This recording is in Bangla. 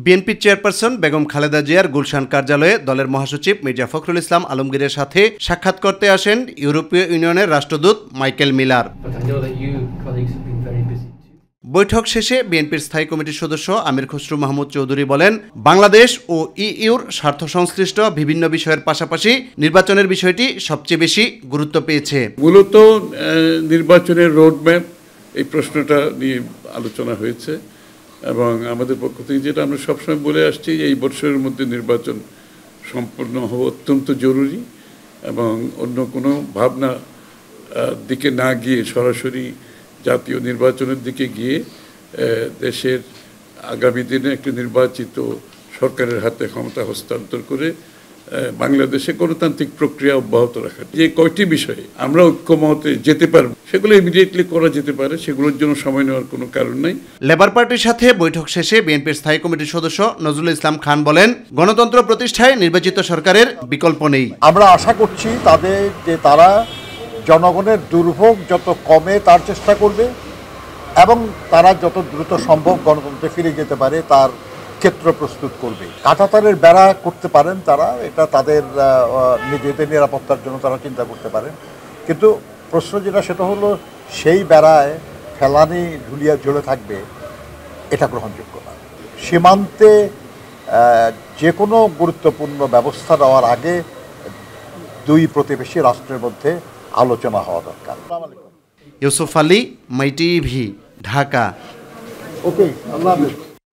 বিএনপি চেয়ারপারসন বেগম খালেদা জিয়ার গুলশান কার্যালয়ে দলের মহাসচিব মির্জা ফখরুল ইসলাম আলমগীরের সাথে সাক্ষাৎ করতে আসেন ইউরোপীয় ইউনিয়নের রাষ্ট্রদূত মাইকেল মিলার। বৈঠক শেষে বিএনপির স্থায়ী কমিটির সদস্য আমির খসরু মাহমুদ চৌধুরী বলেন, বাংলাদেশ ও ইইউর স্বার্থ সংশ্লিষ্ট বিভিন্ন বিষয়ের পাশাপাশি নির্বাচনের বিষয়টি সবচেয়ে বেশি গুরুত্ব পেয়েছে। মূলত নির্বাচনের রোডম্যাপ এই প্রশ্নটা নিয়ে আলোচনা হয়েছে এবং আমাদের পক্ষ থেকে যেটা আমরা সবসময় বলে আসছি যে এই বছরের মধ্যে নির্বাচন সম্পন্ন হওয়া অত্যন্ত জরুরি এবং অন্য কোনো ভাবনা দিকে না গিয়ে সরাসরি জাতীয় নির্বাচনের দিকে গিয়ে দেশের আগামী দিনে একটি নির্বাচিত সরকারের হাতে ক্ষমতা হস্তান্তর করে বাংলাদেশে গণতান্ত্রিক প্রক্রিয়া অব্যাহত রাখা। যে কয়টি বিষয়ে আমরা ঐক্যমতে যেতে পারব সেগুলো ইমিডিয়েটলি করা যেতে পারে, সেগুলোর জন্য সময় নেওয়ার কোনো কারণ নাই। লেবার পার্টির সাথে বৈঠক শেষে বিএনপির স্থায়ী কমিটির সদস্য নজরুল ইসলাম খান বলেন, গণতন্ত্র প্রতিষ্ঠায় নির্বাচিত সরকারের বিকল্প নেই। আমরা আশা করছি তারা জনগণের দুর্ভোগ যত কমে তার চেষ্টা করবে এবং তারা যত দ্রুত সম্ভব গণতন্ত্রে ফিরে যেতে পারে তার ক্ষেত্র প্রস্তুত করবে। কাঁটাতারের বেড়া করতে পারেন তারা, এটা তাদের নিজেদের নিরাপত্তার জন্য তারা চিন্তা করতে পারেন, কিন্তু প্রশ্ন যেটা সেটা হলো সেই বেড়ায় ফেলানি ঝুলিয়া ঝুলে থাকবে, এটা গ্রহণযোগ্য না। সীমান্তে যে কোনো গুরুত্বপূর্ণ ব্যবস্থা নেওয়ার আগে দুই প্রতিবেশী রাষ্ট্রের মধ্যে আলোচনা হওয়া দরকার। ইউসুফ আলী, মাই টিভি, ঢাকা। ওকে, আল্লাহ হাফেজ।